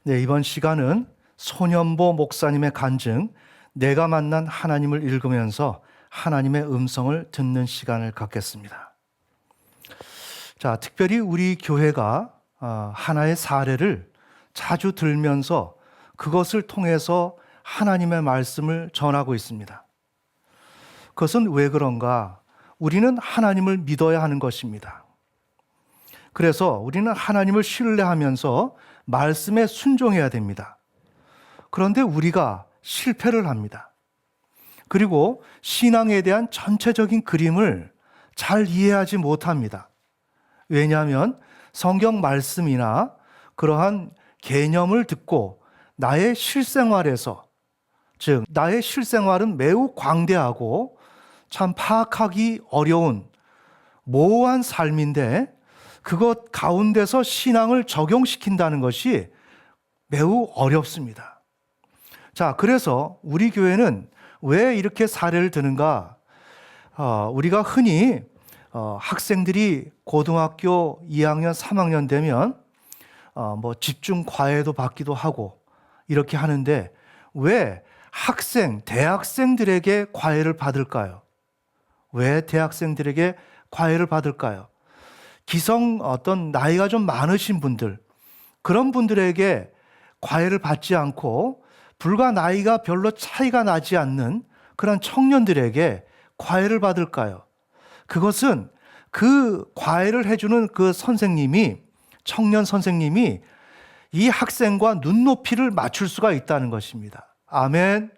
네, 이번 시간은 소년보 목사님의 간증, 내가 만난 하나님을 읽으면서 하나님의 음성을 듣는 시간을 갖겠습니다. 자, 특별히 우리 교회가 하나의 사례를 자주 들면서 그것을 통해서 하나님의 말씀을 전하고 있습니다. 그것은 왜 그런가? 우리는 하나님을 믿어야 하는 것입니다. 그래서 우리는 하나님을 신뢰하면서 말씀에 순종해야 됩니다. 그런데 우리가 실패를 합니다. 그리고 신앙에 대한 전체적인 그림을 잘 이해하지 못합니다. 왜냐하면 성경 말씀이나 그러한 개념을 듣고 나의 실생활에서, 즉 나의 실생활은 매우 광대하고 참 파악하기 어려운 모호한 삶인데 그것 가운데서 신앙을 적용시킨다는 것이 매우 어렵습니다. 자, 그래서 우리 교회는 왜 이렇게 사례를 드는가? 우리가 흔히 학생들이 고등학교 2학년, 3학년 되면 집중 과외도 받기도 하고 이렇게 하는데 왜 대학생들에게 과외를 받을까요? 왜 대학생들에게 과외를 받을까요? 어떤 나이가 좀 많으신 분들, 그런 분들에게 과외를 받지 않고 불과 나이가 별로 차이가 나지 않는 그런 청년들에게 과외를 받을까요? 그것은 그 과외를 해주는 그 청년 선생님이 이 학생과 눈높이를 맞출 수가 있다는 것입니다. 아멘.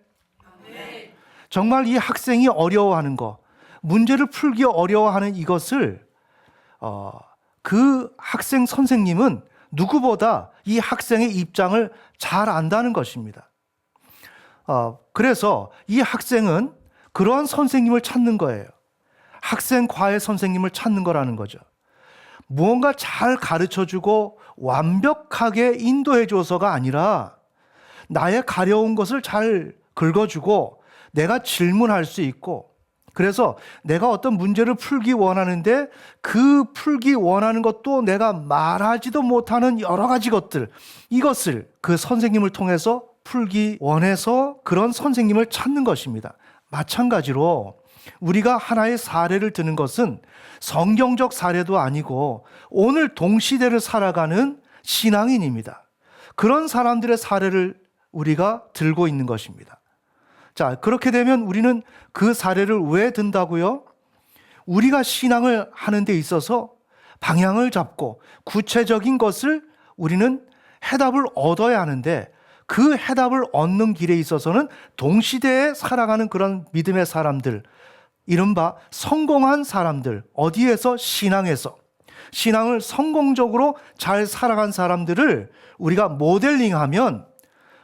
정말 이 학생이 어려워하는 것, 문제를 풀기 어려워하는 이것을 그 학생 선생님은 누구보다 이 학생의 입장을 잘 안다는 것입니다. 그래서 이 학생은 그러한 선생님을 찾는 거예요. 학생 과외 선생님을 찾는 거라는 거죠. 무언가 잘 가르쳐주고 완벽하게 인도해줘서가 아니라 나의 가려운 것을 잘 긁어주고 내가 질문할 수 있고, 그래서 내가 어떤 문제를 풀기 원하는데 그 풀기 원하는 것도 내가 말하지도 못하는 여러 가지 것들, 이것을 그 선생님을 통해서 풀기 원해서 그런 선생님을 찾는 것입니다. 마찬가지로 우리가 하나의 사례를 드는 것은 성경적 사례도 아니고 오늘 동시대를 살아가는 신앙인입니다. 그런 사람들의 사례를 우리가 들고 있는 것입니다. 자, 그렇게 되면 우리는 그 사례를 왜 든다고요? 우리가 신앙을 하는 데 있어서 방향을 잡고 구체적인 것을 우리는 해답을 얻어야 하는데 그 해답을 얻는 길에 있어서는 동시대에 살아가는 그런 믿음의 사람들, 이른바 성공한 사람들, 어디에서? 신앙을 성공적으로 잘 살아간 사람들을 우리가 모델링하면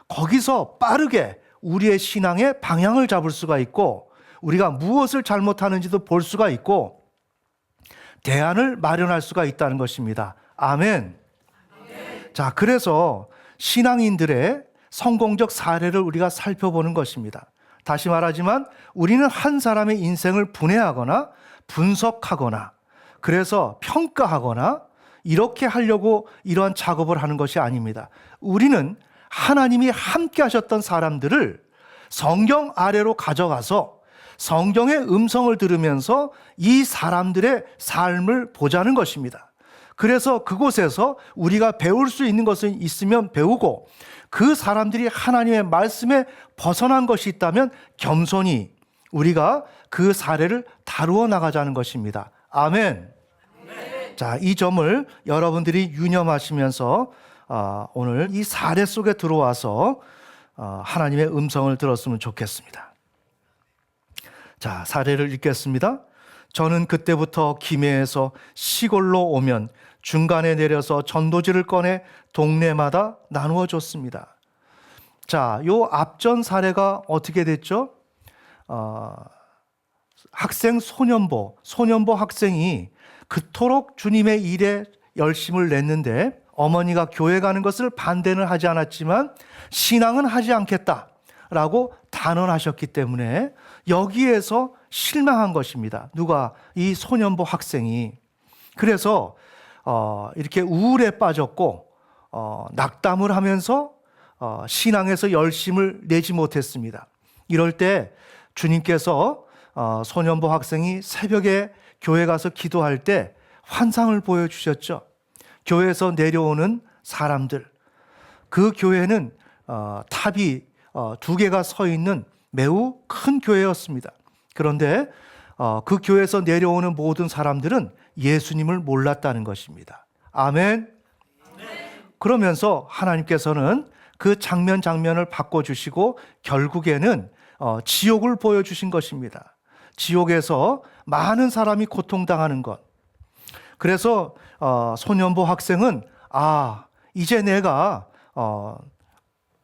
거기서 빠르게 우리의 신앙의 방향을 잡을 수가 있고 우리가 무엇을 잘못하는지도 볼 수가 있고 대안을 마련할 수가 있다는 것입니다. 아멘. 자, 그래서 신앙인들의 성공적 사례를 우리가 살펴보는 것입니다. 다시 말하지만 우리는 한 사람의 인생을 분해하거나 분석하거나 그래서 평가하거나 이렇게 하려고 이러한 작업을 하는 것이 아닙니다. 우리는 하나님이 함께 하셨던 사람들을 성경 아래로 가져가서 성경의 음성을 들으면서 이 사람들의 삶을 보자는 것입니다. 그래서 그곳에서 우리가 배울 수 있는 것은 있으면 배우고 그 사람들이 하나님의 말씀에 벗어난 것이 있다면 겸손히 우리가 그 사례를 다루어 나가자는 것입니다. 아멘. 자, 이 점을 여러분들이 유념하시면서 오늘 이 사례 속에 들어와서 하나님의 음성을 들었으면 좋겠습니다. 자, 사례를 읽겠습니다. 저는 그때부터 김해에서 시골로 오면 중간에 내려서 전도지를 꺼내 동네마다 나누어 줬습니다. 자, 요 앞전 사례가 어떻게 됐죠? 소년보 학생이 그토록 주님의 일에 열심을 냈는데 어머니가 교회 가는 것을 반대는 하지 않았지만 신앙은 하지 않겠다라고 단언하셨기 때문에 여기에서 실망한 것입니다. 누가? 이 소년보 학생이. 그래서 이렇게 우울에 빠졌고 낙담을 하면서 신앙에서 열심을 내지 못했습니다. 이럴 때 주님께서 소년보 학생이 새벽에 교회 가서 기도할 때 환상을 보여주셨죠. 교회에서 내려오는 사람들, 그 교회는 탑이 2개가 서 있는 매우 큰 교회였습니다. 그런데 그 교회에서 내려오는 모든 사람들은 예수님을 몰랐다는 것입니다. 아멘. 그러면서 하나님께서는 그 장면을 바꿔주시고 결국에는 지옥을 보여주신 것입니다. 지옥에서 많은 사람이 고통당하는 것. 그래서 소년보 학생은 이제 내가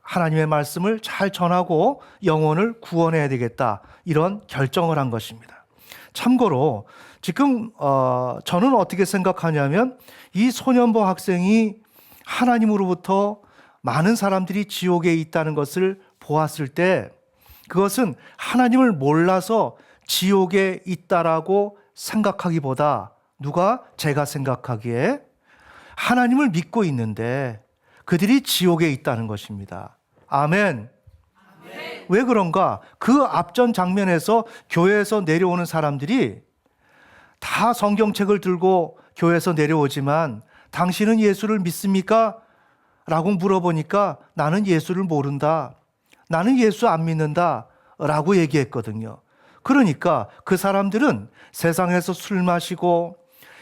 하나님의 말씀을 잘 전하고 영혼을 구원해야 되겠다, 이런 결정을 한 것입니다. 참고로 지금 저는 어떻게 생각하냐면, 이 소년보 학생이 하나님으로부터 많은 사람들이 지옥에 있다는 것을 보았을 때 그것은 하나님을 몰라서 지옥에 있다라고 생각하기보다, 제가 생각하기에 하나님을 믿고 있는데 그들이 지옥에 있다는 것입니다. 아멘. 왜 그런가? 그 앞전 장면에서 교회에서 내려오는 사람들이 다 성경책을 들고 교회에서 내려오지만 당신은 예수를 믿습니까? 라고 물어보니까 나는 예수를 모른다, 나는 예수 안 믿는다 라고 얘기했거든요. 그러니까 그 사람들은 세상에서 술 마시고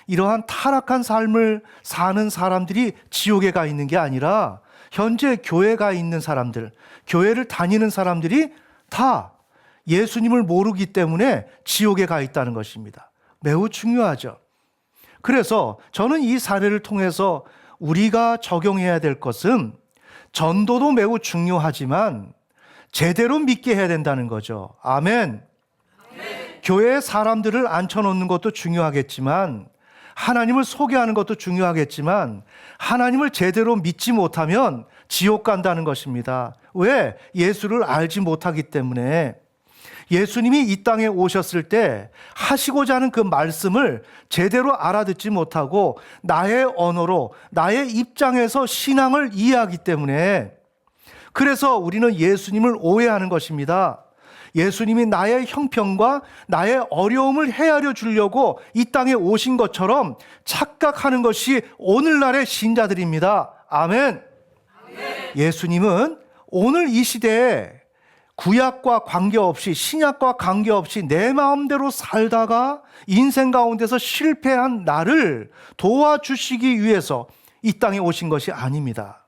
이러한 타락한 삶을 사는 사람들이 지옥에 가 있는 게 아니라 현재 교회에 가 있는 사람들, 교회를 다니는 사람들이 다 예수님을 모르기 때문에 지옥에 가 있다는 것입니다. 매우 중요하죠. 그래서 저는 이 사례를 통해서 우리가 적용해야 될 것은, 전도도 매우 중요하지만 제대로 믿게 해야 된다는 거죠. 아멘. 교회에 사람들을 앉혀놓는 것도 중요하겠지만, 하나님을 소개하는 것도 중요하겠지만, 하나님을 제대로 믿지 못하면 지옥 간다는 것입니다. 왜? 예수를 알지 못하기 때문에. 예수님이 이 땅에 오셨을 때 하시고자 하는 그 말씀을 제대로 알아듣지 못하고 나의 언어로, 나의 입장에서 신앙을 이해하기 때문에, 그래서 우리는 예수님을 오해하는 것입니다. 예수님이 나의 형편과 나의 어려움을 헤아려 주려고 이 땅에 오신 것처럼 착각하는 것이 오늘날의 신자들입니다. 아멘. 예수님은 오늘 이 시대에 구약과 관계없이, 신약과 관계없이 내 마음대로 살다가 인생 가운데서 실패한 나를 도와주시기 위해서 이 땅에 오신 것이 아닙니다.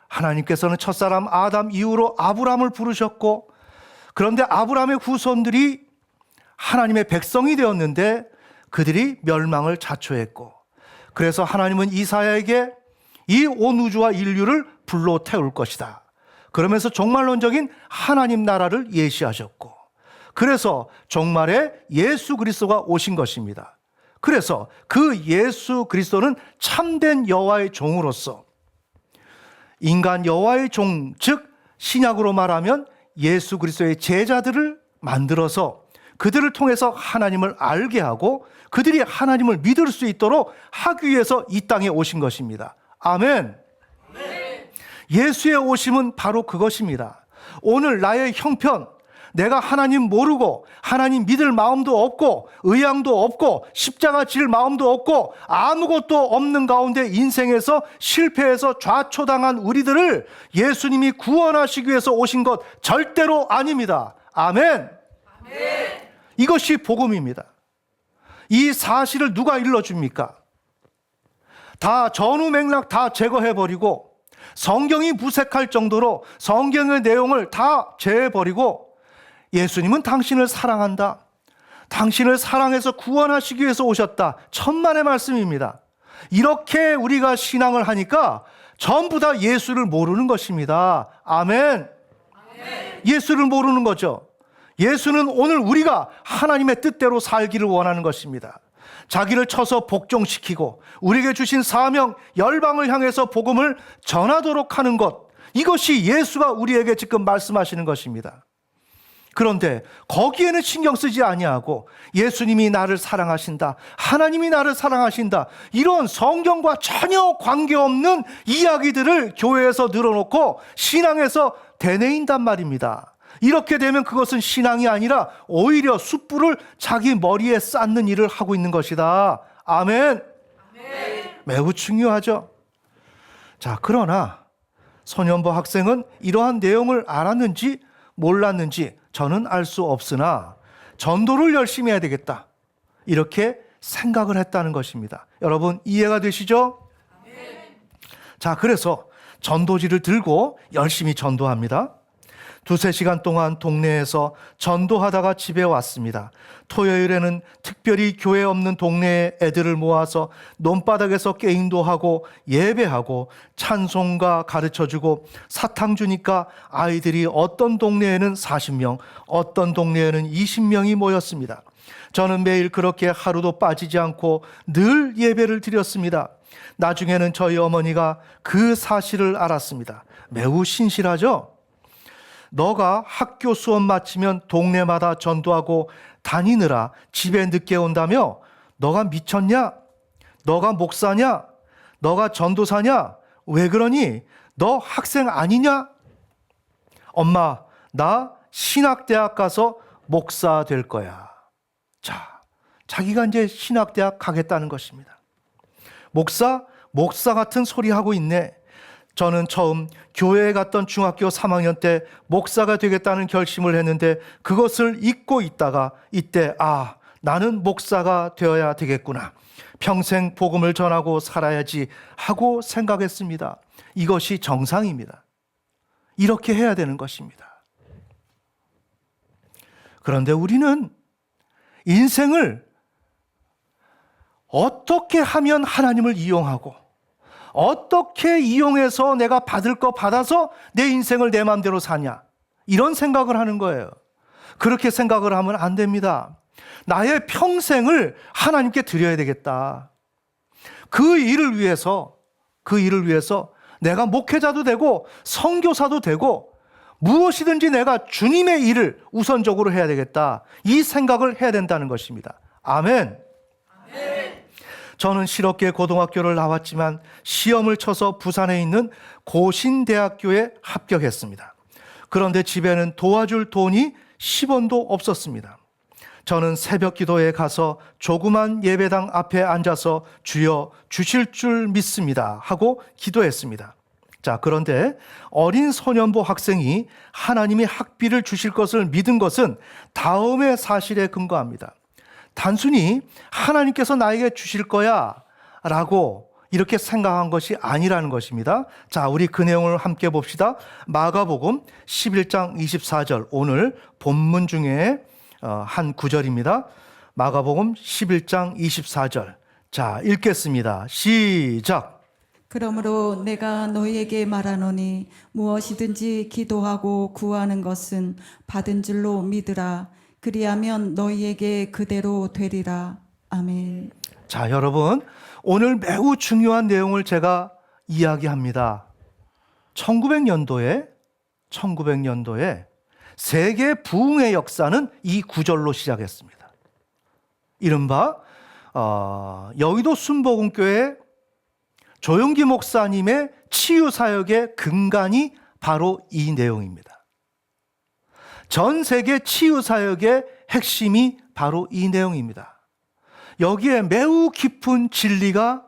하나님께서는 첫사람 아담 이후로 아브라함을 부르셨고, 그런데 아브라함의 후손들이 하나님의 백성이 되었는데 그들이 멸망을 자초했고, 그래서 하나님은 이사야에게 이 온 우주와 인류를 불러 태울 것이다, 그러면서 종말론적인 하나님 나라를 예시하셨고, 그래서 종말에 예수 그리스도가 오신 것입니다. 그래서 그 예수 그리스도는 참된 여호와의 종으로서, 인간 여호와의 종, 즉 신약으로 말하면 예수 그리스도의 제자들을 만들어서 그들을 통해서 하나님을 알게 하고 그들이 하나님을 믿을 수 있도록 하기 위해서 이 땅에 오신 것입니다. 아멘. 예수의 오심은 바로 그것입니다. 오늘 나의 형편, 내가 하나님 모르고 하나님 믿을 마음도 없고 의향도 없고 십자가 질 마음도 없고 아무것도 없는 가운데 인생에서 실패해서 좌초당한 우리들을 예수님이 구원하시기 위해서 오신 것 절대로 아닙니다. 아멘. 이것이 복음입니다. 이 사실을 누가 일러줍니까? 다 전후 맥락 다 제거해버리고 성경이 무색할 정도로 성경의 내용을 다 제해버리고, 예수님은 당신을 사랑한다, 당신을 사랑해서 구원하시기 위해서 오셨다, 천만의 말씀입니다. 이렇게 우리가 신앙을 하니까 전부 다 예수를 모르는 것입니다. 아멘. 예수를 모르는 거죠. 예수는 오늘 우리가 하나님의 뜻대로 살기를 원하는 것입니다. 자기를 쳐서 복종시키고 우리에게 주신 사명, 열방을 향해서 복음을 전하도록 하는 것, 이것이 예수가 우리에게 지금 말씀하시는 것입니다. 그런데 거기에는 신경 쓰지 아니하고 예수님이 나를 사랑하신다, 하나님이 나를 사랑하신다, 이런 성경과 전혀 관계없는 이야기들을 교회에서 늘어놓고 신앙에서 되뇌인단 말입니다. 이렇게 되면 그것은 신앙이 아니라 오히려 숯불을 자기 머리에 쌓는 일을 하고 있는 것이다. 아멘. 매우 중요하죠. 자, 그러나 소년보 학생은 이러한 내용을 알았는지 몰랐는지 저는 알 수 없으나 전도를 열심히 해야 되겠다, 이렇게 생각을 했다는 것입니다. 여러분 이해가 되시죠? 자, 그래서 전도지를 들고 열심히 전도합니다. 2-3시간 동안 동네에서 전도하다가 집에 왔습니다. 토요일에는 특별히 교회 없는 동네에 애들을 모아서 논바닥에서 게임도 하고 예배하고 찬송가 가르쳐주고 사탕 주니까 아이들이 어떤 동네에는 40명, 어떤 동네에는 20명이 모였습니다. 저는 매일 그렇게 하루도 빠지지 않고 늘 예배를 드렸습니다. 나중에는 저희 어머니가 그 사실을 알았습니다. 매우 신실하죠? 너가 학교 수업 마치면 동네마다 전도하고 다니느라 집에 늦게 온다며? 너가 미쳤냐? 너가 목사냐? 너가 전도사냐? 왜 그러니? 너 학생 아니냐? 엄마, 나 신학대학 가서 목사 될 거야. 자, 자기가 이제 신학대학 가겠다는 것입니다. 목사 같은 소리 하고 있네. 저는 처음 교회에 갔던 중학교 3학년 때 목사가 되겠다는 결심을 했는데 그것을 잊고 있다가 이때 나는 목사가 되어야 되겠구나, 평생 복음을 전하고 살아야지 하고 생각했습니다. 이것이 정상입니다. 이렇게 해야 되는 것입니다. 그런데 우리는 인생을 어떻게 하면 하나님을 이용하고 어떻게 이용해서 내가 받을 거 받아서 내 인생을 내 마음대로 사냐, 이런 생각을 하는 거예요. 그렇게 생각을 하면 안 됩니다. 나의 평생을 하나님께 드려야 되겠다. 그 일을 위해서 내가 목회자도 되고 선교사도 되고 무엇이든지 내가 주님의 일을 우선적으로 해야 되겠다, 이 생각을 해야 된다는 것입니다. 아멘. 저는 실업계 고등학교를 나왔지만 시험을 쳐서 부산에 있는 고신대학교에 합격했습니다. 그런데 집에는 도와줄 돈이 10원도 없었습니다. 저는 새벽 기도에 가서 조그만 예배당 앞에 앉아서 주여 주실 줄 믿습니다 하고 기도했습니다. 자, 그런데 어린 소년보 학생이 하나님이 학비를 주실 것을 믿은 것은 다음의 사실에 근거합니다. 단순히 하나님께서 나에게 주실 거야 라고 이렇게 생각한 것이 아니라는 것입니다. 자, 우리 그 내용을 함께 봅시다. 마가복음 11장 24절, 오늘 본문 중에 한 구절입니다. 마가복음 11장 24절. 자, 읽겠습니다. 시작. 그러므로 내가 너희에게 말하노니 무엇이든지 기도하고 구하는 것은 받은 줄로 믿으라. 그리하면 너희에게 그대로 되리라. 아멘. 자, 여러분, 오늘 매우 중요한 내용을 제가 이야기합니다. 1900년도에 세계 부흥의 역사는 이 구절로 시작했습니다. 이른바 여의도 순복음교회 조용기 목사님의 치유사역의 근간이 바로 이 내용입니다. 전 세계 치유사역의 핵심이 바로 이 내용입니다. 여기에 매우 깊은 진리가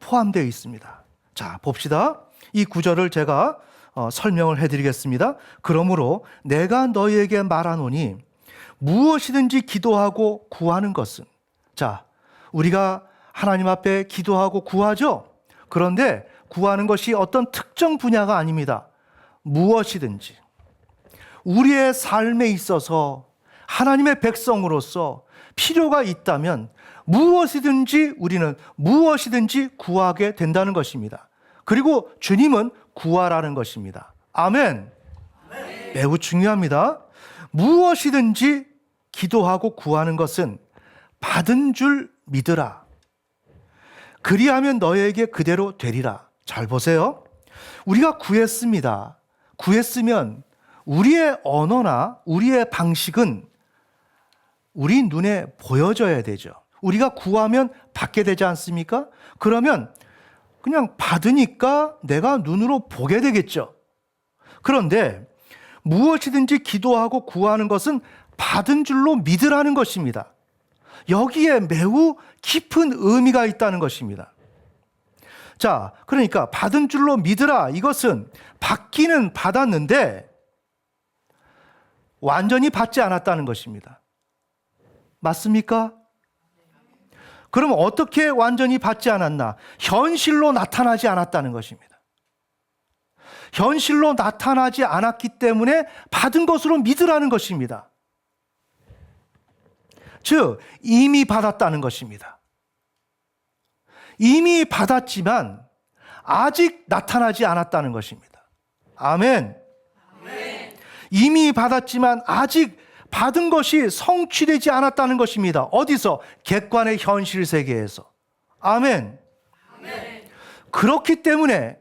포함되어 있습니다. 자, 봅시다. 이 구절을 제가 설명을 해드리겠습니다. 그러므로 내가 너희에게 말하노니 무엇이든지 기도하고 구하는 것은, 자, 우리가 하나님 앞에 기도하고 구하죠. 그런데 구하는 것이 어떤 특정 분야가 아닙니다. 무엇이든지 우리의 삶에 있어서 하나님의 백성으로서 필요가 있다면 무엇이든지 우리는 무엇이든지 구하게 된다는 것입니다. 그리고 주님은 구하라는 것입니다. 아멘. 매우 중요합니다. 무엇이든지 기도하고 구하는 것은 받은 줄 믿으라. 그리하면 너에게 그대로 되리라. 잘 보세요. 우리가 구했습니다. 구했으면 우리의 언어나 우리의 방식은 우리 눈에 보여져야 되죠. 우리가 구하면 받게 되지 않습니까? 그러면 그냥 받으니까 내가 눈으로 보게 되겠죠. 그런데 무엇이든지 기도하고 구하는 것은 받은 줄로 믿으라는 것입니다. 여기에 매우 깊은 의미가 있다는 것입니다. 자, 그러니까 받은 줄로 믿으라. 이것은 받기는 받았는데 완전히 받지 않았다는 것입니다. 맞습니까? 그럼 어떻게 완전히 받지 않았나? 현실로 나타나지 않았다는 것입니다. 현실로 나타나지 않았기 때문에 받은 것으로 믿으라는 것입니다. 즉, 이미 받았다는 것입니다. 이미 받았지만 아직 나타나지 않았다는 것입니다. 아멘. 이미 받았지만 아직 받은 것이 성취되지 않았다는 것입니다. 어디서? 객관의 현실 세계에서. 아멘. 그렇기 때문에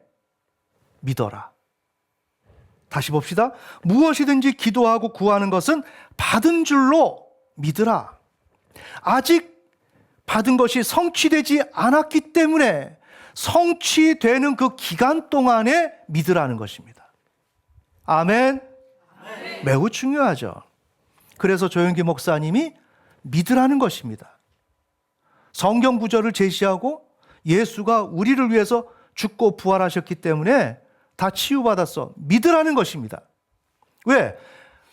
믿어라. 다시 봅시다. 무엇이든지 기도하고 구하는 것은 받은 줄로 믿으라. 아직 받은 것이 성취되지 않았기 때문에 성취되는 그 기간 동안에 믿으라는 것입니다. 아멘. 매우 중요하죠. 그래서 조영기 목사님이 믿으라는 것입니다. 성경 구절을 제시하고 예수가 우리를 위해서 죽고 부활하셨기 때문에 다 치유받았어. 믿으라는 것입니다. 왜?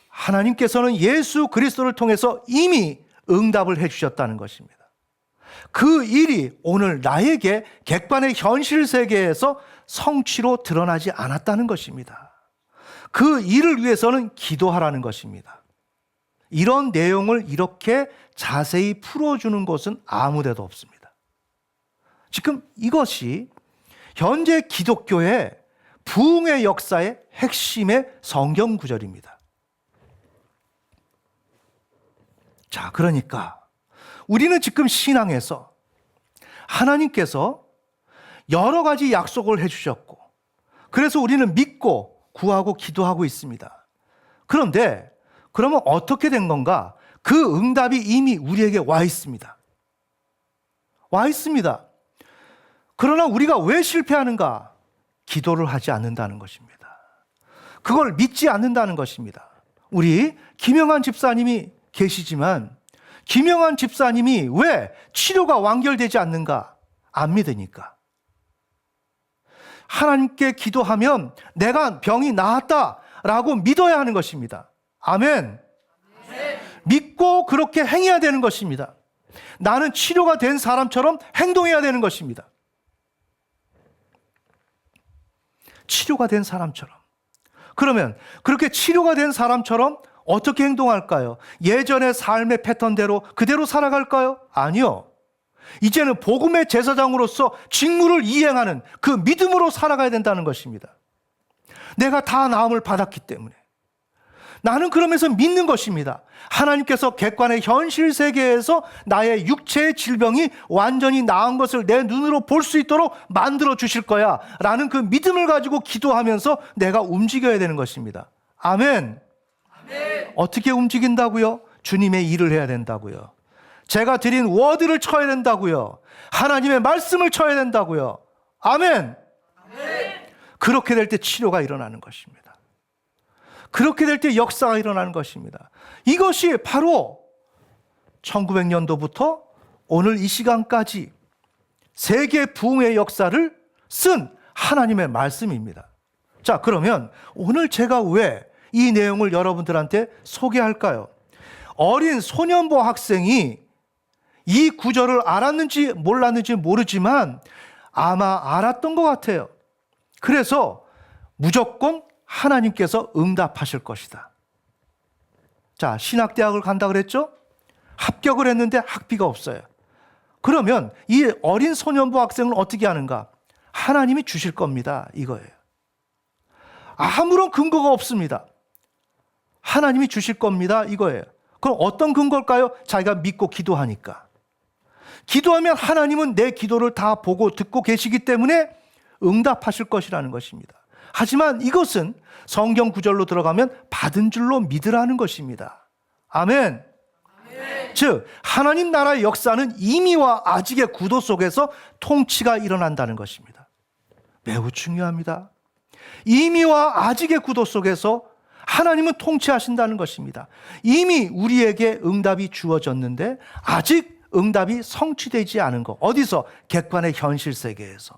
하나님께서는 예수 그리스도를 통해서 이미 응답을 해주셨다는 것입니다. 그 일이 오늘 나에게 객관의 현실 세계에서 성취로 드러나지 않았다는 것입니다. 그 일을 위해서는 기도하라는 것입니다. 이런 내용을 이렇게 자세히 풀어주는 곳은 아무 데도 없습니다. 지금 이것이 현재 기독교의 부흥의 역사의 핵심의 성경 구절입니다. 자, 그러니까 우리는 지금 신앙에서 하나님께서 여러 가지 약속을 해주셨고, 그래서 우리는 믿고 구하고 기도하고 있습니다. 그런데 그러면 어떻게 된 건가? 그 응답이 이미 우리에게 와 있습니다. 와 있습니다. 그러나 우리가 왜 실패하는가? 기도를 하지 않는다는 것입니다. 그걸 믿지 않는다는 것입니다. 우리 김영환 집사님이 계시지만 김영환 집사님이 왜 치료가 완결되지 않는가? 안 믿으니까. 하나님께 기도하면 내가 병이 나았다라고 믿어야 하는 것입니다. 아멘. 믿고 그렇게 행해야 되는 것입니다. 나는 치료가 된 사람처럼 행동해야 되는 것입니다. 치료가 된 사람처럼. 그러면 그렇게 치료가 된 사람처럼 어떻게 행동할까요? 예전의 삶의 패턴대로 그대로 살아갈까요? 아니요. 이제는 복음의 제사장으로서 직무를 이행하는 그 믿음으로 살아가야 된다는 것입니다. 내가 다 나음을 받았기 때문에. 나는 그러면서 믿는 것입니다. 하나님께서 객관의 현실 세계에서 나의 육체의 질병이 완전히 나은 것을 내 눈으로 볼 수 있도록 만들어 주실 거야 라는 그 믿음을 가지고 기도하면서 내가 움직여야 되는 것입니다. 아멘. 어떻게 움직인다고요? 주님의 일을 해야 된다고요. 제가 드린 워드를 쳐야 된다고요. 하나님의 말씀을 쳐야 된다고요. 아멘. 그렇게 될 때 치료가 일어나는 것입니다. 그렇게 될 때 역사가 일어나는 것입니다. 이것이 바로 1900년도부터 오늘 이 시간까지 세계 부흥의 역사를 쓴 하나님의 말씀입니다. 자, 그러면 오늘 제가 왜 이 내용을 여러분들한테 소개할까요? 어린 소년보 학생이 이 구절을 알았는지 몰랐는지 모르지만 아마 알았던 것 같아요. 그래서 무조건 하나님께서 응답하실 것이다. 자, 신학대학을 간다 그랬죠? 합격을 했는데 학비가 없어요. 그러면 이 어린 소년부 학생은 어떻게 하는가? 하나님이 주실 겁니다. 이거예요. 아무런 근거가 없습니다. 하나님이 주실 겁니다. 이거예요. 그럼 어떤 근거일까요? 자기가 믿고 기도하니까. 기도하면 하나님은 내 기도를 다 보고 듣고 계시기 때문에 응답하실 것이라는 것입니다. 하지만 이것은 성경 구절로 들어가면 받은 줄로 믿으라는 것입니다. 아멘. 즉 하나님 나라의 역사는 이미와 아직의 구도 속에서 통치가 일어난다는 것입니다. 매우 중요합니다. 이미와 아직의 구도 속에서 하나님은 통치하신다는 것입니다. 이미 우리에게 응답이 주어졌는데 아직 응답이 성취되지 않은 것. 어디서? 객관의 현실 세계에서.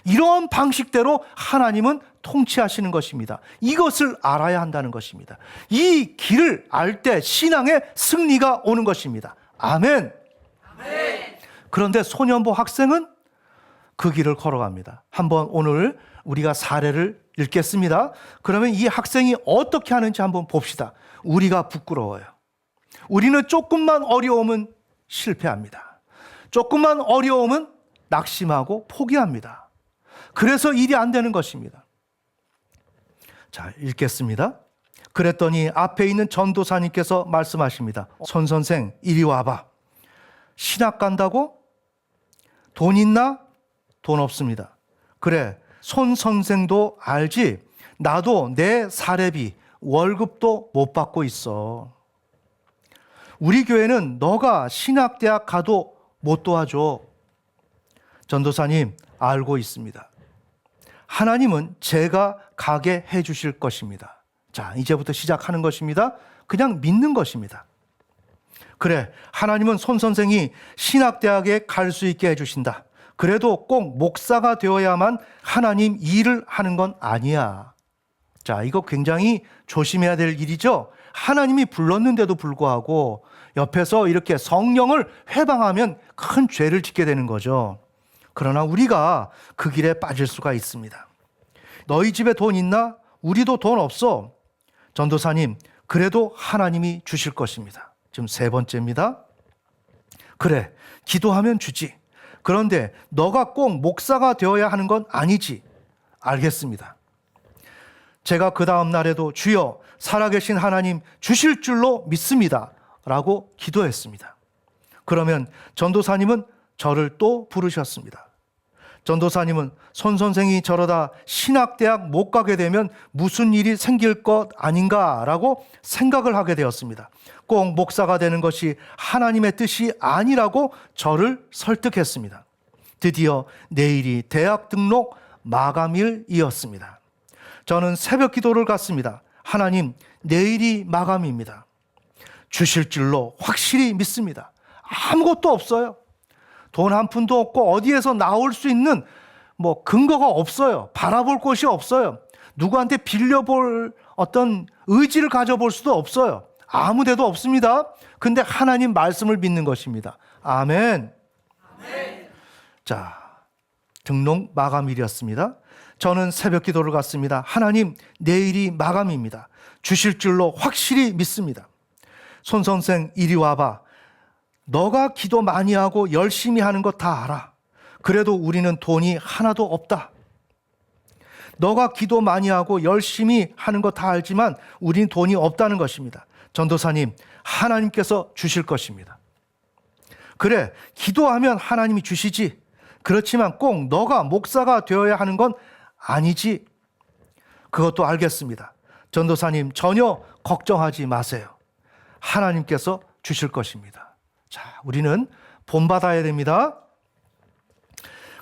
이러한 방식대로 하나님은 통치하시는 것입니다. 이것을 알아야 한다는 것입니다. 이 길을 알 때 신앙의 승리가 오는 것입니다. 아멘. 그런데 소년보 학생은 그 길을 걸어갑니다. 한번 오늘 우리가 사례를 읽겠습니다. 그러면 이 학생이 어떻게 하는지 한번 봅시다. 우리가 부끄러워요. 우리는 조금만 어려우면 실패합니다. 조금만 어려우면 낙심하고 포기합니다. 그래서 일이 안 되는 것입니다. 자, 읽겠습니다. 그랬더니 앞에 있는 전도사님께서 말씀하십니다. 손 선생, 이리 와봐. 신학 간다고? 돈 있나? 돈 없습니다. 그래, 손 선생도 알지? 나도 내 사례비, 월급도 못 받고 있어. 우리 교회는 너가 신학대학 가도 못 도와줘. 전도사님, 알고 있습니다. 하나님은 제가 가게 해 주실 것입니다. 자, 이제부터 시작하는 것입니다. 그냥 믿는 것입니다. 그래, 하나님은 손 선생이 신학대학에 갈 수 있게 해주신다. 그래도 꼭 목사가 되어야만 하나님 일을 하는 건 아니야. 자, 이거 굉장히 조심해야 될 일이죠. 하나님이 불렀는데도 불구하고 옆에서 이렇게 성령을 회방하면 큰 죄를 짓게 되는 거죠. 그러나 우리가 그 길에 빠질 수가 있습니다. 너희 집에 돈 있나? 우리도 돈 없어. 전도사님, 그래도 하나님이 주실 것입니다. 지금 세 번째입니다. 그래, 기도하면 주지. 그런데 너가 꼭 목사가 되어야 하는 건 아니지. 알겠습니다. 제가 그 다음 날에도 주여 살아계신 하나님 주실 줄로 믿습니다 라고 기도했습니다. 그러면 전도사님은 저를 또 부르셨습니다. 전도사님은 손 선생이 저러다 신학대학 못 가게 되면 무슨 일이 생길 것 아닌가라고 생각을 하게 되었습니다. 꼭 목사가 되는 것이 하나님의 뜻이 아니라고 저를 설득했습니다. 드디어 내일이 대학 등록 마감일이었습니다. 저는 새벽 기도를 갔습니다. 하나님, 내일이 마감입니다. 주실 줄로 확실히 믿습니다. 아무것도 없어요. 돈 한 푼도 없고 어디에서 나올 수 있는 근거가 없어요. 바라볼 곳이 없어요. 누구한테 빌려볼 어떤 의지를 가져볼 수도 없어요. 아무 데도 없습니다. 근데 하나님 말씀을 믿는 것입니다. 아멘. 자, 등록 마감일이었습니다. 저는 새벽 기도를 갔습니다. 하나님, 내일이 마감입니다. 주실 줄로 확실히 믿습니다. 손 선생, 이리 와봐. 너가 기도 많이 하고 열심히 하는 거 다 알아. 그래도 우리는 돈이 하나도 없다. 너가 기도 많이 하고 열심히 하는 거 다 알지만 우린 돈이 없다는 것입니다. 전도사님, 하나님께서 주실 것입니다. 그래, 기도하면 하나님이 주시지. 그렇지만 꼭 너가 목사가 되어야 하는 건 아니지. 그것도 알겠습니다. 전도사님, 전혀 걱정하지 마세요. 하나님께서 주실 것입니다. 자, 우리는 본받아야 됩니다.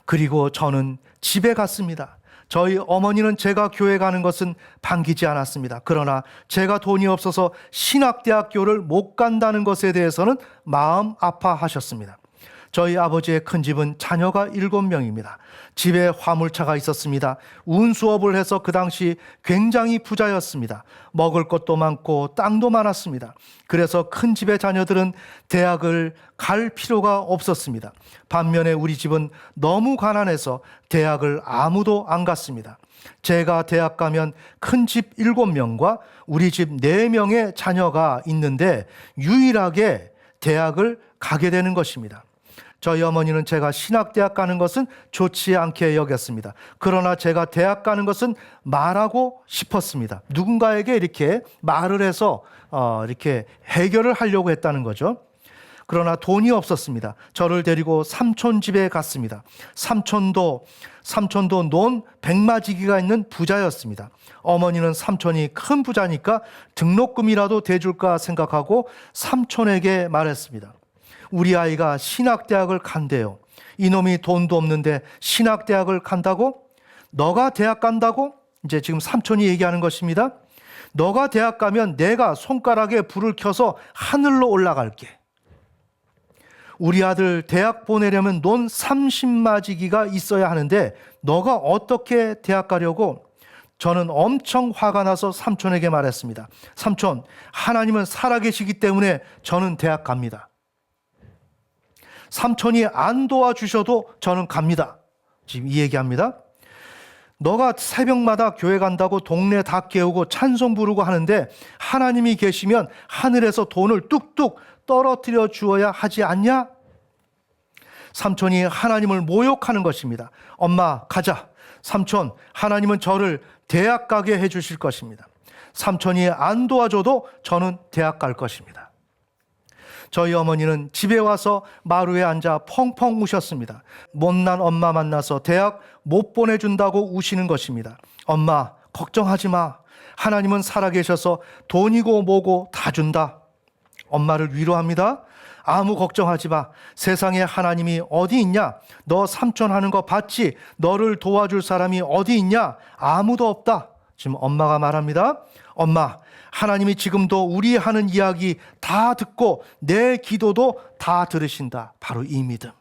그리고 저는 집에 갔습니다. 저희 어머니는 제가 교회 가는 것은 반기지 않았습니다. 그러나 제가 돈이 없어서 신학대학교를 못 간다는 것에 대해서는 마음 아파하셨습니다. 저희 아버지의 큰 집은 자녀가 7명입니다. 집에 화물차가 있었습니다. 운수업을 해서 그 당시 굉장히 부자였습니다. 먹을 것도 많고 땅도 많았습니다. 그래서 큰 집의 자녀들은 대학을 갈 필요가 없었습니다. 반면에 우리 집은 너무 가난해서 대학을 아무도 안 갔습니다. 제가 대학 가면 큰 집 7명과 우리 집 4명의 자녀가 있는데 유일하게 대학을 가게 되는 것입니다. 저희 어머니는 제가 신학대학 가는 것은 좋지 않게 여겼습니다. 그러나 제가 대학 가는 것은 말하고 싶었습니다. 누군가에게 이렇게 말을 해서 이렇게 해결을 하려고 했다는 거죠. 그러나 돈이 없었습니다. 저를 데리고 삼촌 집에 갔습니다. 삼촌도 논 백마지기가 있는 부자였습니다. 어머니는 삼촌이 큰 부자니까 등록금이라도 대줄까 생각하고 삼촌에게 말했습니다. 우리 아이가 신학대학을 간대요. 이놈이 돈도 없는데 신학대학을 간다고? 너가 대학 간다고? 이제 지금 삼촌이 얘기하는 것입니다. 너가 대학 가면 내가 손가락에 불을 켜서 하늘로 올라갈게. 우리 아들 대학 보내려면 논 30마지기가 있어야 하는데 너가 어떻게 대학 가려고? 저는 엄청 화가 나서 삼촌에게 말했습니다. 삼촌, 하나님은 살아계시기 때문에 저는 대학 갑니다. 삼촌이 안 도와주셔도 저는 갑니다. 지금 이 얘기합니다. 너가 새벽마다 교회 간다고 동네 다 깨우고 찬송 부르고 하는데 하나님이 계시면 하늘에서 돈을 뚝뚝 떨어뜨려 주어야 하지 않냐? 삼촌이 하나님을 모욕하는 것입니다. 엄마, 가자. 삼촌, 하나님은 저를 대학 가게 해주실 것입니다. 삼촌이 안 도와줘도 저는 대학 갈 것입니다. 저희 어머니는 집에 와서 마루에 앉아 펑펑 우셨습니다. 못난 엄마 만나서 대학 못 보내준다고 우시는 것입니다. 엄마, 걱정하지 마. 하나님은 살아계셔서 돈이고 뭐고 다 준다. 엄마를 위로합니다. 아무 걱정하지 마. 세상에 하나님이 어디 있냐? 너 삼촌 하는 거 봤지? 너를 도와줄 사람이 어디 있냐? 아무도 없다. 지금 엄마가 말합니다. 엄마, 하나님이 지금도 우리 하는 이야기 다 듣고 내 기도도 다 들으신다. 바로 이 믿음.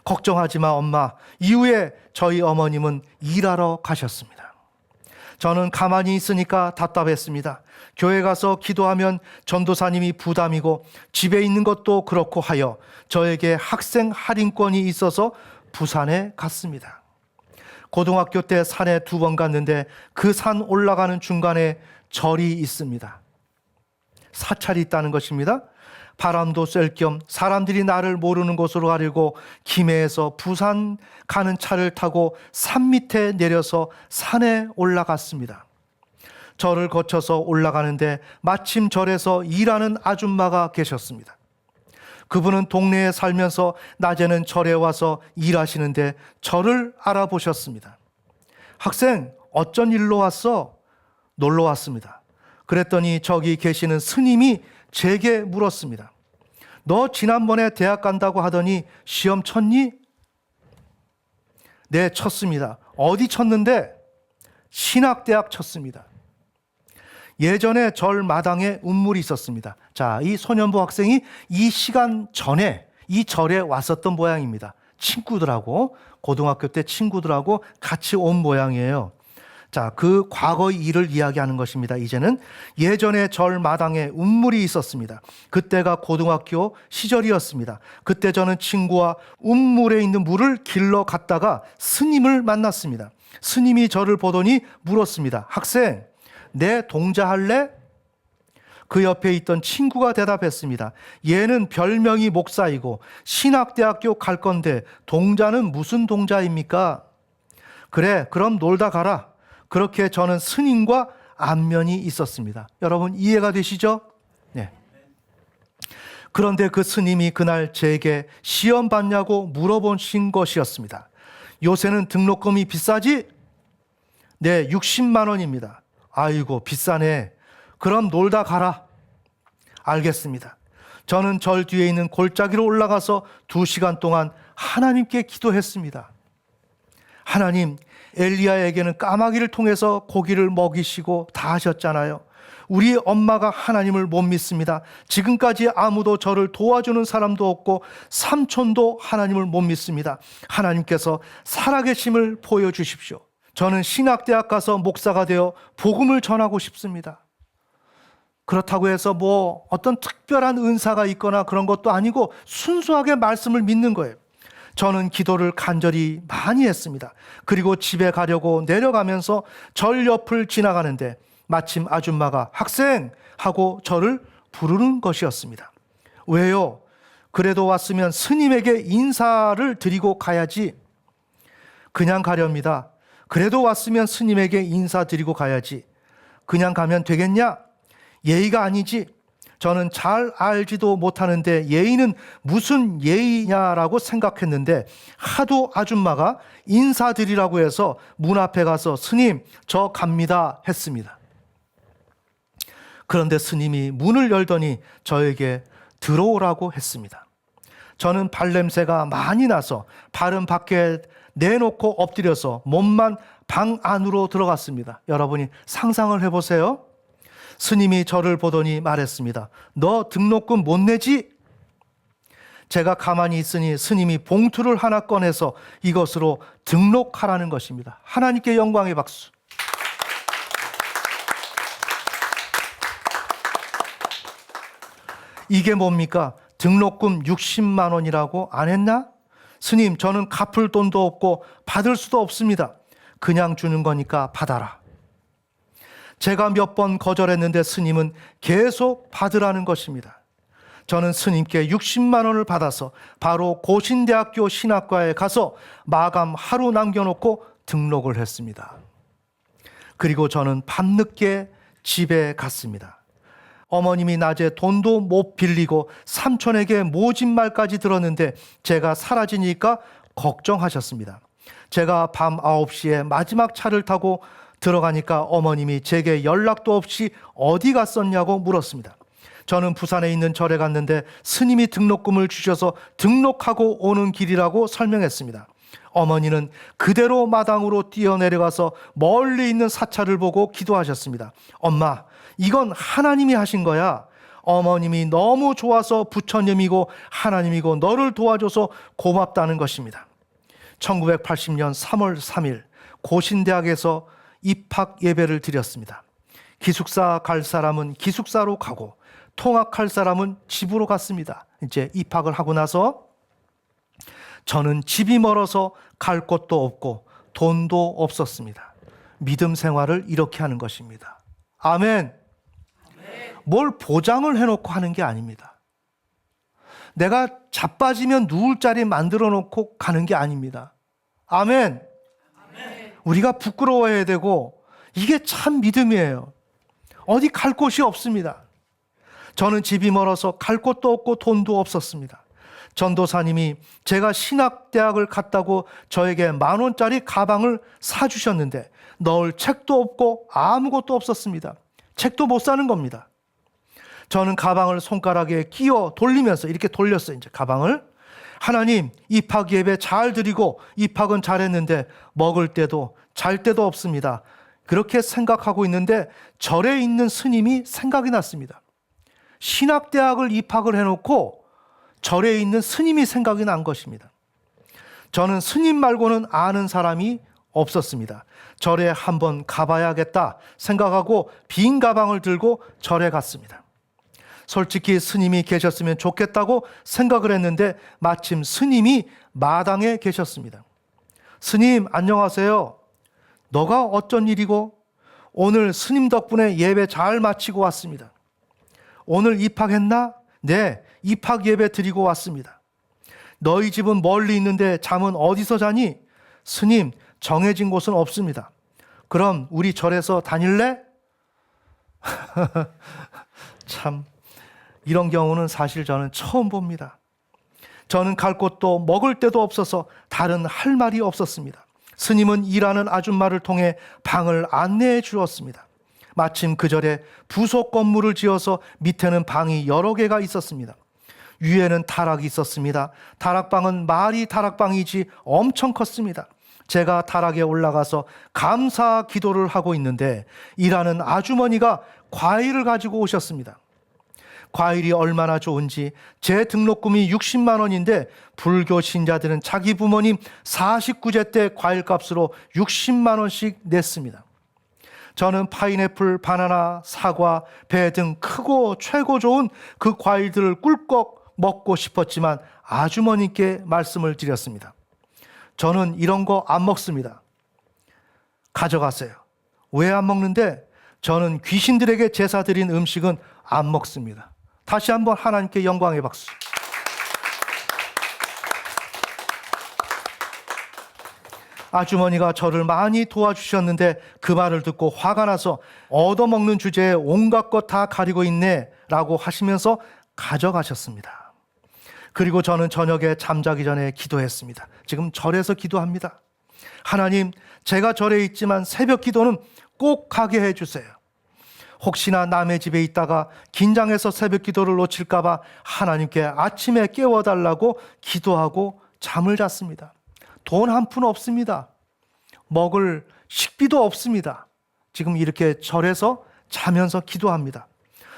걱정하지 마, 엄마. 이후에 저희 어머님은 일하러 가셨습니다. 저는 가만히 있으니까 답답했습니다. 교회 가서 기도하면 전도사님이 부담이고 집에 있는 것도 그렇고 하여 저에게 학생 할인권이 있어서 부산에 갔습니다. 고등학교 때 산에 2번 갔는데 그 산 올라가는 중간에 절이 있습니다. 사찰이 있다는 것입니다. 바람도 쐴 겸 사람들이 나를 모르는 곳으로 가려고 김해에서 부산 가는 차를 타고 산 밑에 내려서 산에 올라갔습니다. 절을 거쳐서 올라가는데 마침 절에서 일하는 아줌마가 계셨습니다. 그분은 동네에 살면서 낮에는 절에 와서 일하시는데 저를 알아보셨습니다. 학생, 어쩐 일로 왔어? 놀러 왔습니다. 그랬더니 저기 계시는 스님이 제게 물었습니다. 너 지난번에 대학 간다고 하더니 시험 쳤니? 네, 쳤습니다. 어디 쳤는데? 신학대학 쳤습니다. 예전에 절 마당에 운물이 있었습니다. 자, 이 소년부 학생이 이 시간 전에 이 절에 왔었던 모양입니다. 친구들하고, 고등학교 때 친구들하고 같이 온 모양이에요. 자, 그 과거의 일을 이야기하는 것입니다. 이제는 예전에 절 마당에 운물이 있었습니다. 그때가 고등학교 시절이었습니다. 그때 저는 친구와 운물에 있는 물을 길러 갔다가 스님을 만났습니다. 스님이 저를 보더니 물었습니다. 학생, 내 동자할래? 그 옆에 있던 친구가 대답했습니다. 얘는 별명이 목사이고 신학대학교 갈 건데 동자는 무슨 동자입니까? 그래, 그럼 놀다 가라. 그렇게 저는 스님과 안면이 있었습니다. 여러분 이해가 되시죠? 네. 그런데 그 스님이 그날 제게 시험 봤냐고 물어보신 것이었습니다. 요새는 등록금이 비싸지? 네, 60만 원입니다. 아이고, 비싸네. 그럼 놀다 가라. 알겠습니다. 저는 절 뒤에 있는 골짜기로 올라가서 2시간 동안 하나님께 기도했습니다. 하나님, 엘리야에게는 까마귀를 통해서 고기를 먹이시고 다 하셨잖아요. 우리 엄마가 하나님을 못 믿습니다. 지금까지 아무도 저를 도와주는 사람도 없고 삼촌도 하나님을 못 믿습니다. 하나님께서 살아계심을 보여주십시오. 저는 신학대학 가서 목사가 되어 복음을 전하고 싶습니다. 그렇다고 해서 뭐 어떤 특별한 은사가 있거나 그런 것도 아니고 순수하게 말씀을 믿는 거예요. 저는 기도를 간절히 많이 했습니다. 그리고 집에 가려고 내려가면서 절 옆을 지나가는데 마침 아줌마가 학생! 하고 저를 부르는 것이었습니다. 왜요? 그래도 왔으면 스님에게 인사를 드리고 가야지. 그냥 가렵니다. 그래도 왔으면 스님에게 인사드리고 가야지. 그냥 가면 되겠냐? 예의가 아니지. 저는 잘 알지도 못하는데 예의는 무슨 예의냐라고 생각했는데 하도 아줌마가 인사드리라고 해서 문 앞에 가서 스님, 저 갑니다 했습니다. 그런데 스님이 문을 열더니 저에게 들어오라고 했습니다. 저는 발냄새가 많이 나서 발은 밖에 내놓고 엎드려서 몸만 방 안으로 들어갔습니다. 여러분이 상상을 해보세요. 스님이 저를 보더니 말했습니다. 너 등록금 못 내지? 제가 가만히 있으니 스님이 봉투를 하나 꺼내서 이것으로 등록하라는 것입니다. 하나님께 영광의 박수. 이게 뭡니까? 등록금 60만 원이라고 안 했나? 스님, 저는 갚을 돈도 없고 받을 수도 없습니다. 그냥 주는 거니까 받아라. 제가 몇 번 거절했는데 스님은 계속 받으라는 것입니다. 저는 스님께 60만 원을 받아서 바로 고신대학교 신학과에 가서 마감 하루 남겨놓고 등록을 했습니다. 그리고 저는 밤늦게 집에 갔습니다. 어머님이 낮에 돈도 못 빌리고 삼촌에게 모진 말까지 들었는데 제가 사라지니까 걱정하셨습니다. 제가 밤 9시에 마지막 차를 타고 들어가니까 어머님이 제게 연락도 없이 어디 갔었냐고 물었습니다. 저는 부산에 있는 절에 갔는데 스님이 등록금을 주셔서 등록하고 오는 길이라고 설명했습니다. 어머니는 그대로 마당으로 뛰어내려가서 멀리 있는 사찰을 보고 기도하셨습니다. 엄마, 이건 하나님이 하신 거야. 어머님이 너무 좋아서 부처님이고 하나님이고 너를 도와줘서 고맙다는 것입니다. 1980년 3월 3일 고신대학에서 입학 예배를 드렸습니다. 기숙사 갈 사람은 기숙사로 가고 통학할 사람은 집으로 갔습니다. 이제 입학을 하고 나서 저는 집이 멀어서 갈 곳도 없고 돈도 없었습니다. 믿음 생활을 이렇게 하는 것입니다. 아멘. 뭘 보장을 해놓고 하는 게 아닙니다. 내가 자빠지면 누울 자리 만들어 놓고 가는 게 아닙니다. 아멘. 우리가 부끄러워해야 되고 이게 참 믿음이에요. 어디 갈 곳이 없습니다. 저는 집이 멀어서 갈 곳도 없고 돈도 없었습니다. 전도사님이 제가 신학대학을 갔다고 저에게 10,000원짜리 가방을 사주셨는데 넣을 책도 없고 아무것도 없었습니다. 책도 못 사는 겁니다. 저는 가방을 손가락에 끼워 돌리면서 이렇게 돌렸어요. 이제 가방을. 하나님, 입학 예배 잘 드리고 입학은 잘했는데 먹을 때도 잘 때도 없습니다. 그렇게 생각하고 있는데 절에 있는 스님이 생각이 났습니다. 신학대학을 입학을 해놓고 절에 있는 스님이 생각이 난 것입니다. 저는 스님 말고는 아는 사람이 없었습니다. 절에 한번 가봐야겠다 생각하고 빈 가방을 들고 절에 갔습니다. 솔직히 스님이 계셨으면 좋겠다고 생각을 했는데 마침 스님이 마당에 계셨습니다. 스님, 안녕하세요. 너가 어쩐 일이고? 오늘 스님 덕분에 예배 잘 마치고 왔습니다. 오늘 입학했나? 네, 입학 예배 드리고 왔습니다. 너희 집은 멀리 있는데 잠은 어디서 자니? 스님, 정해진 곳은 없습니다. 그럼 우리 절에서 다닐래? 참, 이런 경우는 사실 저는 처음 봅니다. 저는 갈 곳도 먹을 데도 없어서 다른 할 말이 없었습니다. 스님은 일하는 아줌마를 통해 방을 안내해 주었습니다. 마침 그 절에 부속 건물을 지어서 밑에는 방이 여러 개가 있었습니다. 위에는 다락이 있었습니다. 다락방은 말이 다락방이지 엄청 컸습니다. 제가 다락에 올라가서 감사 기도를 하고 있는데 일하는 아주머니가 과일을 가지고 오셨습니다. 과일이 얼마나 좋은지 제 등록금이 60만 원인데 불교 신자들은 자기 부모님 49제 때 과일값으로 60만 원씩 냈습니다. 저는 파인애플, 바나나, 사과, 배 등 크고 최고 좋은 그 과일들을 꿀꺽 먹고 싶었지만 아주머니께 말씀을 드렸습니다. 저는 이런 거 안 먹습니다. 가져가세요. 왜 안 먹는데? 저는 귀신들에게 제사 드린 음식은 안 먹습니다. 다시 한번 하나님께 영광의 박수. 아주머니가 저를 많이 도와주셨는데 그 말을 듣고 화가 나서 얻어먹는 주제에 온갖 것 다 가리고 있네 라고 하시면서 가져가셨습니다. 그리고 저는 저녁에 잠자기 전에 기도했습니다. 지금 절에서 기도합니다. 하나님, 제가 절에 있지만 새벽 기도는 꼭 가게 해주세요. 혹시나 남의 집에 있다가 긴장해서 새벽 기도를 놓칠까 봐 하나님께 아침에 깨워달라고 기도하고 잠을 잤습니다. 돈 한 푼 없습니다. 먹을 식비도 없습니다. 지금 이렇게 절에서 자면서 기도합니다.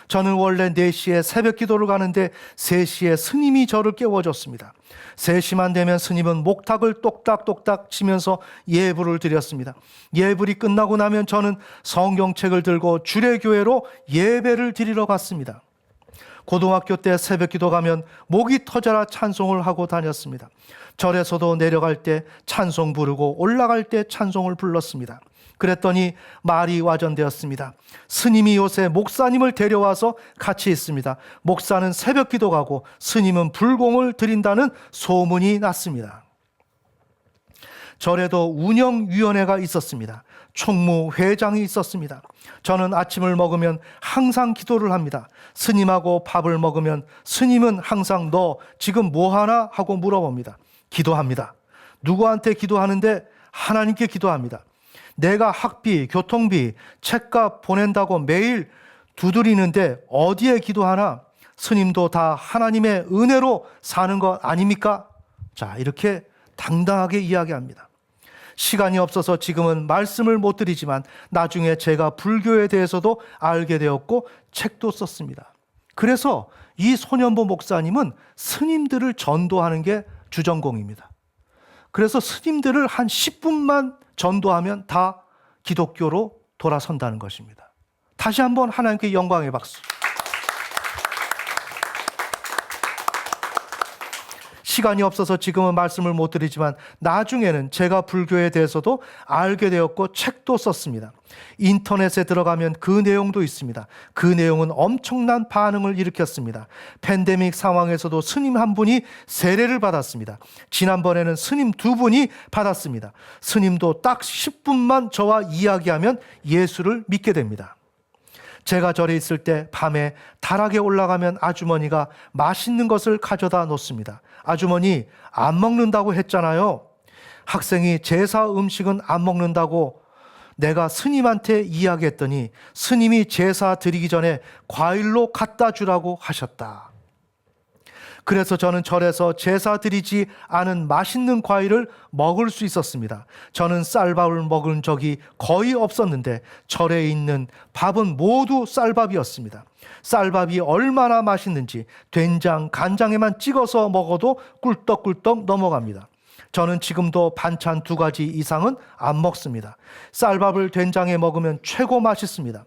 저는 원래 4시에 새벽 기도를 가는데 3시에 스님이 저를 깨워줬습니다. 3시만 되면 스님은 목탁을 똑딱똑딱 치면서 예불을 드렸습니다. 예불이 끝나고 나면 저는 성경책을 들고 주례교회로 예배를 드리러 갔습니다. 고등학교 때 새벽 기도 가면 목이 터져라 찬송을 하고 다녔습니다. 절에서도 내려갈 때 찬송 부르고 올라갈 때 찬송을 불렀습니다. 그랬더니 말이 와전되었습니다. 스님이 요새 목사님을 데려와서 같이 있습니다. 목사는 새벽 기도 가고 스님은 불공을 드린다는 소문이 났습니다. 절에도 운영위원회가 있었습니다. 총무회장이 있었습니다. 저는 아침을 먹으면 항상 기도를 합니다. 스님하고 밥을 먹으면 스님은 항상 너 지금 뭐 하나? 하고 물어봅니다. 기도합니다. 누구한테 기도하는데? 하나님께 기도합니다. 내가 학비, 교통비, 책값 보낸다고 매일 두드리는데 어디에 기도하나? 스님도 다 하나님의 은혜로 사는 것 아닙니까? 자, 이렇게 당당하게 이야기합니다. 시간이 없어서 지금은 말씀을 못 드리지만 나중에 제가 불교에 대해서도 알게 되었고 책도 썼습니다. 그래서 이 손현보 목사님은 스님들을 전도하는 게 주전공입니다. 그래서 스님들을 한 10분만 전도하면 다 기독교로 돌아선다는 것입니다. 다시 한번 하나님께 영광의 박수. 시간이 없어서 지금은 말씀을 못 드리지만 나중에는 제가 불교에 대해서도 알게 되었고 책도 썼습니다. 인터넷에 들어가면 그 내용도 있습니다. 그 내용은 엄청난 반응을 일으켰습니다. 팬데믹 상황에서도 스님 한 분이 세례를 받았습니다. 지난번에는 스님 2분이 받았습니다. 스님도 딱 10분만 저와 이야기하면 예수를 믿게 됩니다. 제가 절에 있을 때 밤에 다락에 올라가면 아주머니가 맛있는 것을 가져다 놓습니다. 아주머니, 안 먹는다고 했잖아요. 학생이 제사 음식은 안 먹는다고 내가 스님한테 이야기했더니 스님이 제사 드리기 전에 과일로 갖다 주라고 하셨다. 그래서 저는 절에서 제사 드리지 않은 맛있는 과일을 먹을 수 있었습니다. 저는 쌀밥을 먹은 적이 거의 없었는데 절에 있는 밥은 모두 쌀밥이었습니다. 쌀밥이 얼마나 맛있는지 된장, 간장에만 찍어서 먹어도 꿀떡꿀떡 넘어갑니다. 저는 지금도 반찬 2가지 이상은 안 먹습니다. 쌀밥을 된장에 먹으면 최고 맛있습니다.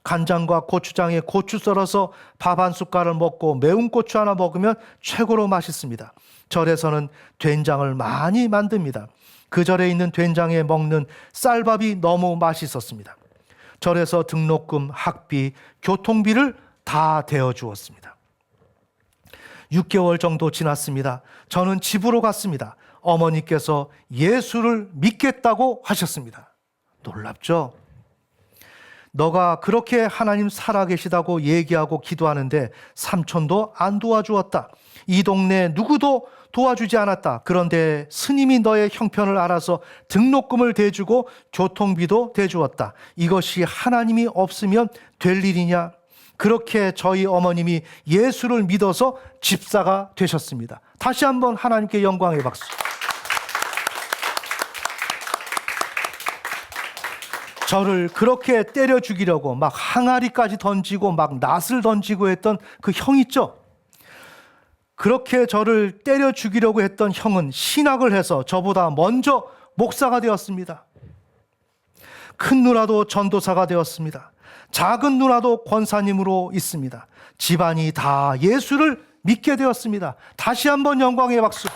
간장과 고추장에 고추 썰어서 밥 한 숟갈을 먹고 매운 고추 하나 먹으면 최고로 맛있습니다. 절에서는 된장을 많이 만듭니다. 그 절에 있는 된장에 먹는 쌀밥이 너무 맛있었습니다. 절에서 등록금, 학비, 교통비를 다 대어 주었습니다. 6개월 정도 지났습니다. 저는 집으로 갔습니다. 어머니께서 예수를 믿겠다고 하셨습니다. 놀랍죠? 너가 그렇게 하나님 살아계시다고 얘기하고 기도하는데 삼촌도 안 도와주었다. 이 동네 누구도 도와주지 않았다. 그런데 스님이 너의 형편을 알아서 등록금을 대주고 교통비도 대주었다. 이것이 하나님이 없으면 될 일이냐? 그렇게 저희 어머님이 예수를 믿어서 집사가 되셨습니다. 다시 한번 하나님께 영광의 박수. 저를 그렇게 때려 죽이려고 막 항아리까지 던지고 막 낫을 던지고 했던 그 형 있죠? 그렇게 저를 때려 죽이려고 했던 형은 신학을 해서 저보다 먼저 목사가 되었습니다. 큰 누나도 전도사가 되었습니다. 작은 누나도 권사님으로 있습니다. 집안이 다 예수를 믿게 되었습니다. 다시 한번 영광의 박수.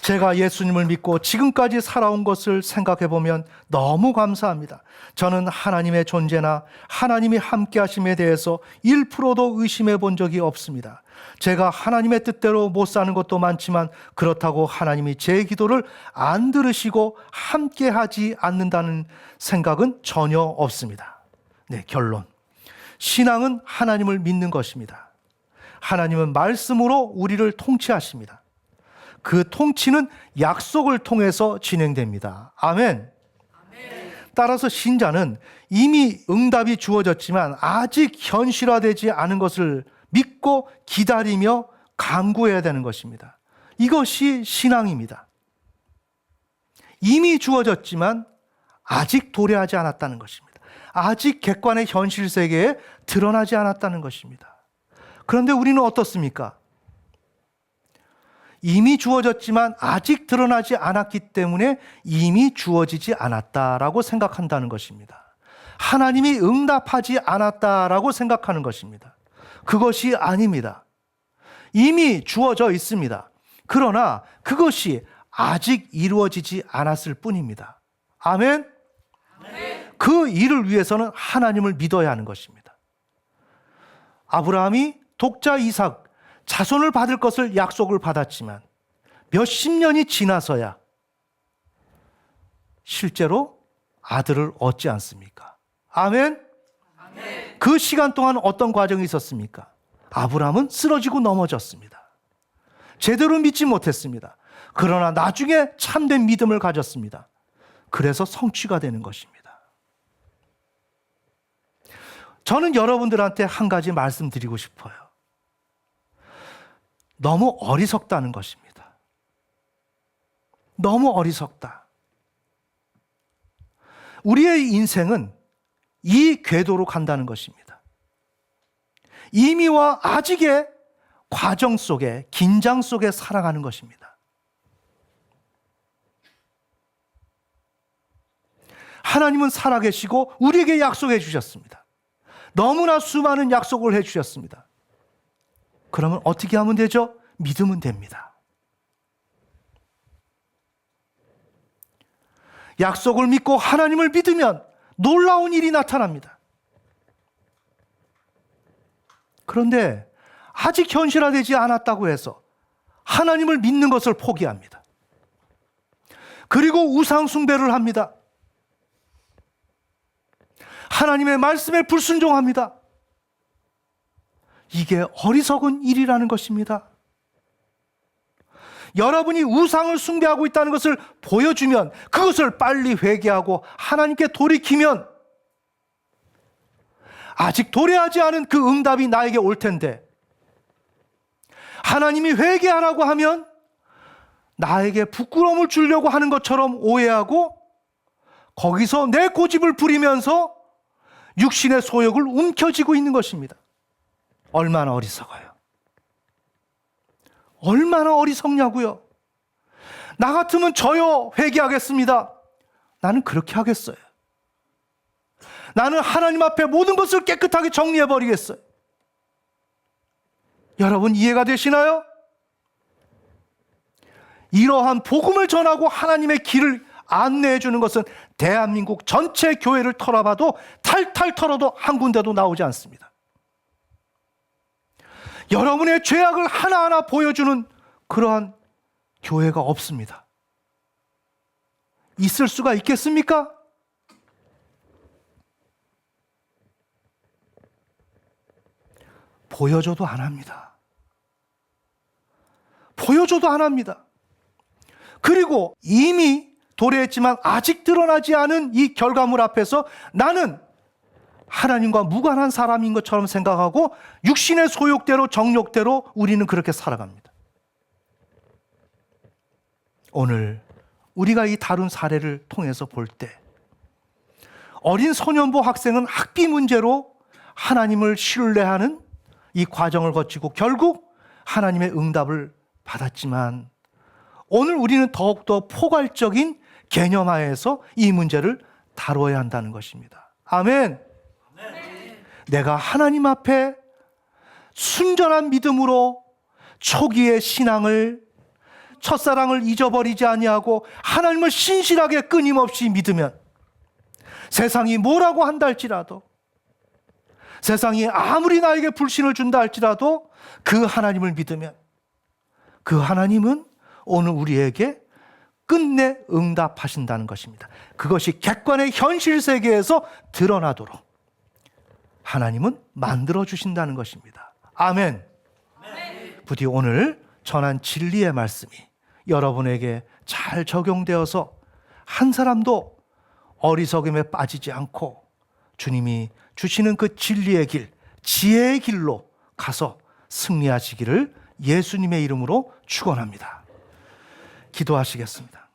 제가 예수님을 믿고 지금까지 살아온 것을 생각해 보면 너무 감사합니다. 저는 하나님의 존재나 하나님이 함께 하심에 대해서 1%도 의심해 본 적이 없습니다. 제가 하나님의 뜻대로 못 사는 것도 많지만 그렇다고 하나님이 제 기도를 안 들으시고 함께 하지 않는다는 생각은 전혀 없습니다. 네, 결론. 신앙은 하나님을 믿는 것입니다. 하나님은 말씀으로 우리를 통치하십니다. 그 통치는 약속을 통해서 진행됩니다. 아멘. 따라서 신자는 이미 응답이 주어졌지만 아직 현실화되지 않은 것을 믿고 기다리며 간구해야 되는 것입니다. 이것이 신앙입니다. 이미 주어졌지만 아직 도래하지 않았다는 것입니다. 아직 객관의 현실 세계에 드러나지 않았다는 것입니다. 그런데 우리는 어떻습니까? 이미 주어졌지만 아직 드러나지 않았기 때문에 이미 주어지지 않았다라고 생각한다는 것입니다. 하나님이 응답하지 않았다라고 생각하는 것입니다. 그것이 아닙니다. 이미 주어져 있습니다. 그러나 그것이 아직 이루어지지 않았을 뿐입니다. 아멘? 그 일을 위해서는 하나님을 믿어야 하는 것입니다. 아브라함이 독자 이삭, 자손을 받을 것을 약속을 받았지만 몇십 년이 지나서야 실제로 아들을 얻지 않습니까? 아멘? 그 시간 동안 어떤 과정이 있었습니까? 아브라함은 쓰러지고 넘어졌습니다. 제대로 믿지 못했습니다. 그러나 나중에 참된 믿음을 가졌습니다. 그래서 성취가 되는 것입니다. 저는 여러분들한테 한 가지 말씀드리고 싶어요. 너무 어리석다는 것입니다. 너무 어리석다. 우리의 인생은 이 궤도로 간다는 것입니다. 이미와 아직의 과정 속에, 긴장 속에 살아가는 것입니다. 하나님은 살아계시고 우리에게 약속해 주셨습니다. 너무나 수많은 약속을 해 주셨습니다. 그러면 어떻게 하면 되죠? 믿으면 됩니다. 약속을 믿고 하나님을 믿으면 놀라운 일이 나타납니다. 그런데 아직 현실화되지 않았다고 해서 하나님을 믿는 것을 포기합니다. 그리고 우상 숭배를 합니다. 하나님의 말씀에 불순종합니다. 이게 어리석은 일이라는 것입니다. 여러분이 우상을 숭배하고 있다는 것을 보여주면 그것을 빨리 회개하고 하나님께 돌이키면 아직 도래하지 않은 그 응답이 나에게 올 텐데, 하나님이 회개하라고 하면 나에게 부끄러움을 주려고 하는 것처럼 오해하고 거기서 내 고집을 부리면서 육신의 소욕을 움켜쥐고 있는 것입니다. 얼마나 어리석어요. 얼마나 어리석냐고요. 나 같으면 저요 회개하겠습니다. 나는 그렇게 하겠어요. 나는 하나님 앞에 모든 것을 깨끗하게 정리해버리겠어요. 여러분 이해가 되시나요? 이러한 복음을 전하고 하나님의 길을 안내해 주는 것은 대한민국 전체 교회를 털어봐도 탈탈 털어도 한 군데도 나오지 않습니다. 여러분의 죄악을 하나하나 보여주는 그러한 교회가 없습니다. 있을 수가 있겠습니까? 보여줘도 안 합니다. 보여줘도 안 합니다. 그리고 이미 도래했지만 아직 드러나지 않은 이 결과물 앞에서 나는 하나님과 무관한 사람인 것처럼 생각하고 육신의 소욕대로 정욕대로 우리는 그렇게 살아갑니다. 오늘 우리가 이 다룬 사례를 통해서 볼 때 어린 소년부 학생은 학비 문제로 하나님을 신뢰하는 이 과정을 거치고 결국 하나님의 응답을 받았지만 오늘 우리는 더욱더 포괄적인 개념하에서 이 문제를 다뤄야 한다는 것입니다. 아멘. 내가 하나님 앞에 순전한 믿음으로 초기의 신앙을 첫사랑을 잊어버리지 아니하고 하나님을 신실하게 끊임없이 믿으면 세상이 뭐라고 한다 할지라도, 세상이 아무리 나에게 불신을 준다 할지라도 그 하나님을 믿으면 그 하나님은 오늘 우리에게 끝내 응답하신다는 것입니다. 그것이 객관의 현실 세계에서 드러나도록 하나님은 만들어주신다는 것입니다. 아멘. 부디 오늘 전한 진리의 말씀이 여러분에게 잘 적용되어서 한 사람도 어리석음에 빠지지 않고 주님이 주시는 그 진리의 길, 지혜의 길로 가서 승리하시기를 예수님의 이름으로 축원합니다. 기도하시겠습니다.